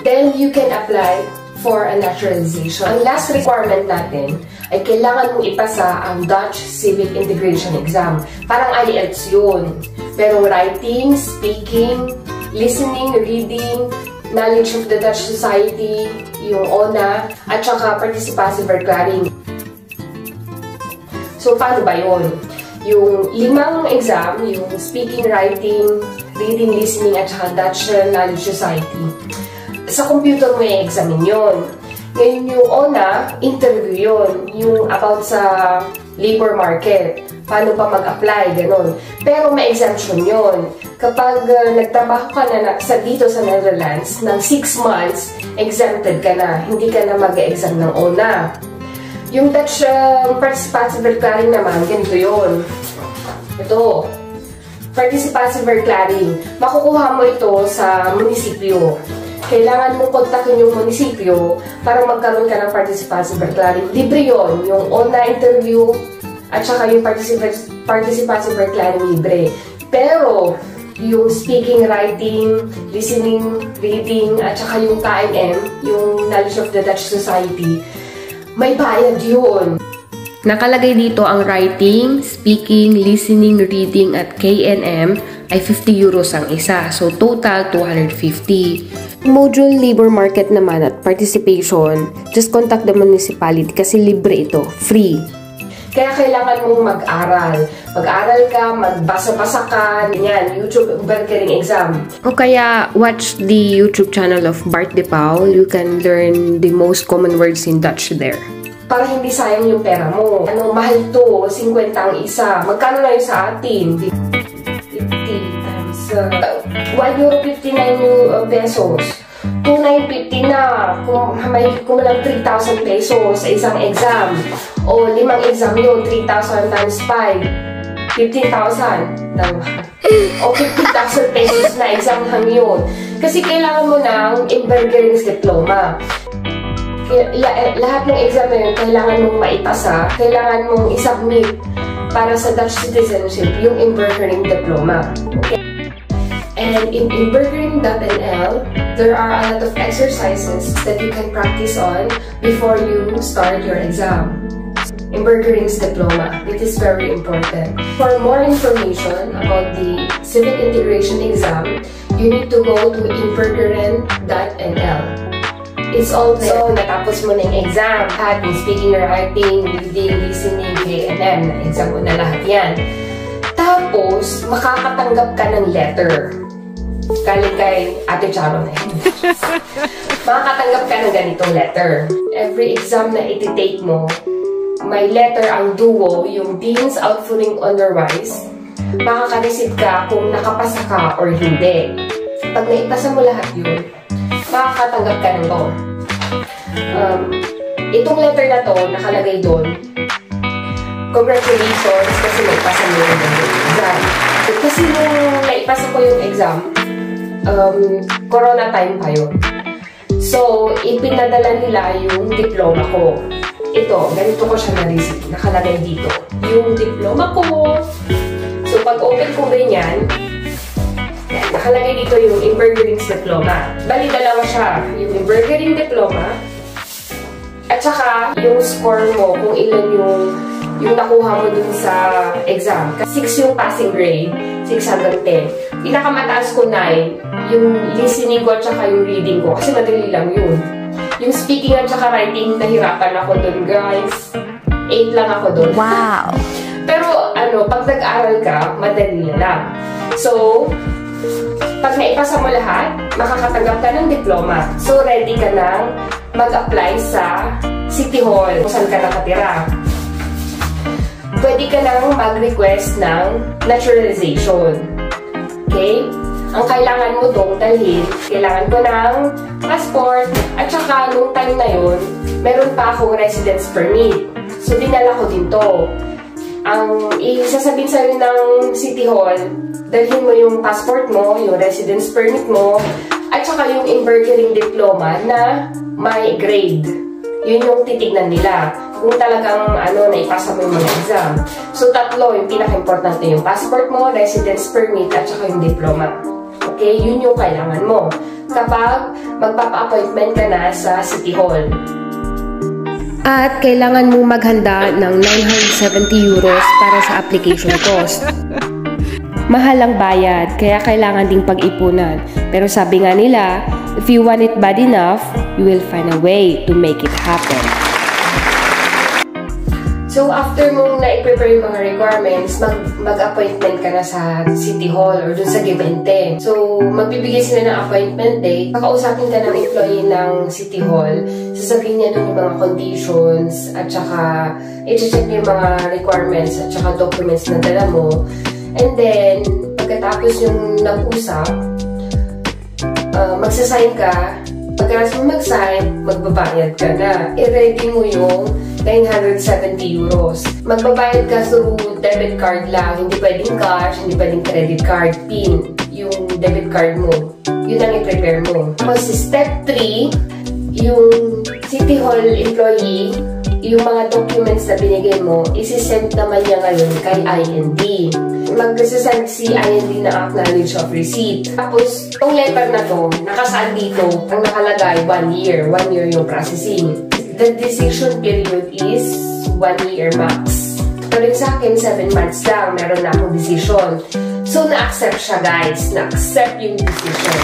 Then you can apply for a naturalization. Ang last requirement natin ay kailangan mong ipasa ang Dutch Civic Integration Exam. Parang IELTS yun. Pero writing, speaking, listening, reading, knowledge of the Dutch society, yung ONA, at saka participative verklaring. So, paano ba yun? Yung 5 exam, yung speaking, writing, reading, listening, at saka Dutch knowledge society. Sa computer mo i-examine yun. Ngayon yung ONA, interview yun. Yung about sa labor market. Paano pa mag-apply, ganun. Pero may exemption yun. Kapag nagtrabaho ka na dito sa Netherlands ng 6 months, exempted ka na. Hindi ka na mag-exam ng ONA. Yung Dutch participative verklaring naman, ganito yun. Ito. Participative verklaring. Makukuha mo ito sa munisipyo. Kailangan mong kontakin yung munisipyo para magkaroon ka ng participative verklaring. Libre yun. Yung ONA interview at saka yung participative verklaring libre. Pero, yung speaking, writing, listening, reading, at saka yung KNM, yung Knowledge of the Dutch Society, may bayad yun. Nakalagay dito ang writing, speaking, listening, reading, at KNM ay 50 euros ang isa. So, total 250. Module labor market naman at participation, just contact the municipality kasi libre ito, free. Kaya kailangan mong mag-aral. Mag-aral ka, magbasa-basa ka, yan, YouTube verklaring exam. O kaya, watch the YouTube channel of Bart De Pauw. You can learn the most common words in Dutch there. Para hindi sayang yung pera mo. Ano, mahal to, 50 ang isa. Magkano na yun sa atin? 50 times €1.59 pesos. 2,950 na. Kung lang 3,000 pesos sa isang exam. O 5 exam yun, 3,000 times 5. 15,000. O 50,000 pesos na exam lang yun. Kasi kailangan mo ng Inburgerings diploma. Lahat ng exam na yun, kailangan mong maipasa, kailangan mong isubmit para sa Dutch citizenship, yung Inburgering diploma. Okay? And in Inburgering.nl, there are a lot of exercises that you can practice on before you start your exam. Inburgering's diploma. It is very important. For more information about the Civic Integration exam, you need to go to Inburgering.nl. It's all there. So, natapos mo na yung exam. Lahat yung speaking, writing, reading, listening, KNM. Na-exam mo na lahat yan. Tapos, makakatanggap ka ng letter. Galing kay Ate Charo na yun. Makakatanggap ka ng ganitong letter. Every exam na iti-take mo, may letter ang duo, yung Dean's Outfooting Honorwise. Makaka-receive ka kung nakapasa ka or hindi. Pag naipasa mo lahat yun, makakatanggap ka ng to. Itong letter na to, nakalagay doon. Congratulations kasi naipasa mo yung exam. Kasi nung naipasa ko yung exam, corona time pa yun. So, ipinadala nila yung diploma ko. Ito, ganito ko siya na-receive. Nakalagay dito. Yung diploma ko. So, pag open ko ganyan, nakalagay dito yung Inburgering's diploma. Bali, dalawa siya. Yung Inburgering diploma at saka yung score mo kung ilan yung nakuha mo dun sa exam. 6 yung passing grade, 6 hanggang 10. Pinakamataas ko 9, yung listening ko at saka yung reading ko. Kasi madali lang yun. Yung speaking at saka writing, nahirapan ako dun, guys. 8 lang ako dun. Wow! Pero, pag nag-aral ka, madali na lang. So, pag naipasa mo lahat, makakatanggap ka ng diploma. So, ready ka nang mag-apply sa City Hall kung saan ka nakatira. Pwede ka nang mag-request ng naturalization. Okay? Ang kailangan mo doon dalhin, kailangan ko ng passport, at saka nung time na yun, meron pa akong residence permit. So, dinala ko din to. Ang isasabihin sa'yo ng City Hall, dalhin mo yung passport mo, yung residence permit mo, at saka yung Inburgering diploma na may grade. Yun yung titignan nila. Kung talagang naipasa mo yung mga exam. So, tatlo, yung pinaka-importante yung passport mo, residence permit, at saka yung diploma. Okay? Yun yung kailangan mo kapag magpapa-appointment ka na sa City Hall. At kailangan mo maghanda ng €970 para sa application cost. Mahal ang bayad, kaya kailangan ding pag-ipunan. Pero sabi nga nila, if you want it bad enough, you will find a way to make it happen. So, after mong na-prepare yung mga requirements, mag-appointment ka na sa City Hall or dun sa Givente. So, magbibigay sila ng appointment date. Kakausapin ka ng employee ng City Hall. Sasabihin niya dun yung mga conditions at saka i-check yung mga requirements at saka documents na dala mo. And then, pagkatapos yung nag-usap, magsasign ka. Pagkatapos mo mag-sign, magbabayad ka na. I-ready mo yung €970. Magbabayad ka through debit card lang. Hindi pwedeng cash, hindi pwedeng credit card. PIN, yung debit card mo. Yun ang i-prepare mo. Tapos step 3, yung City Hall employee, yung mga documents na binigay mo, isi-send naman niya ngayon kay IND. Mag-send si IND na acknowledge of receipt. Tapos, itong letter na to, nakasaan dito, ang nakalagay, 1 year. 1 year yung processing. The decision period is 1 year max. Pero sa akin, 7 months lang, meron na akong decision. So, na-accept siya, guys. Na-accept yung decision.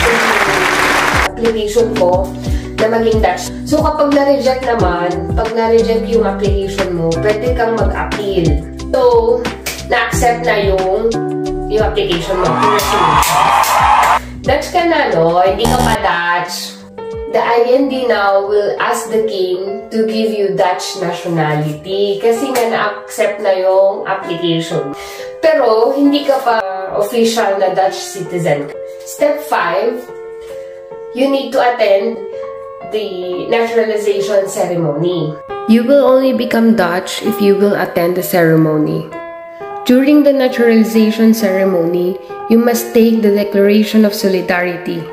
So, application ko, na maging Dutch. So, kapag na-reject naman, pag na-reject yung application mo, pwede kang mag-appeal. So, na-accept na yung application mo. Dutch ka na, no? Hindi ka pa Dutch. The IND now will ask the king to give you Dutch nationality kasi nga na-accept na yung application. Pero, hindi ka pa official na Dutch citizen. Step 5, you need to attend the naturalization ceremony. You will only become Dutch if you will attend the ceremony. During the naturalization ceremony, you must take the Declaration of Solidarity.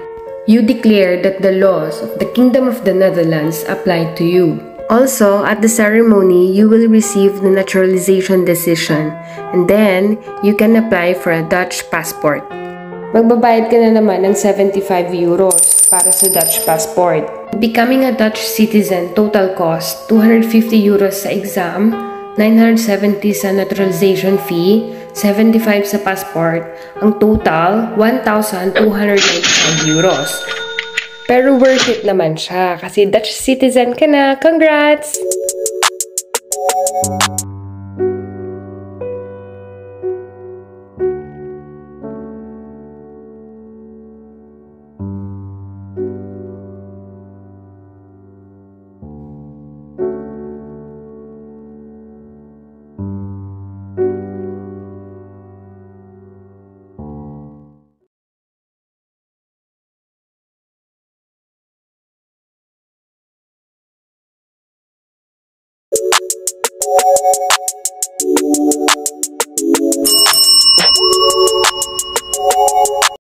You declare that the laws of the Kingdom of the Netherlands apply to you. Also, at the ceremony, you will receive the naturalization decision, and then you can apply for a Dutch passport. Magbabayad ka na naman ng 75 euros para sa Dutch passport. Becoming a Dutch citizen total cost 250 euros sa exam, 970 sa naturalization fee, 75 sa passport, ang total 1,295 euros. Pero worth it naman siya kasi Dutch citizen ka na. Congrats!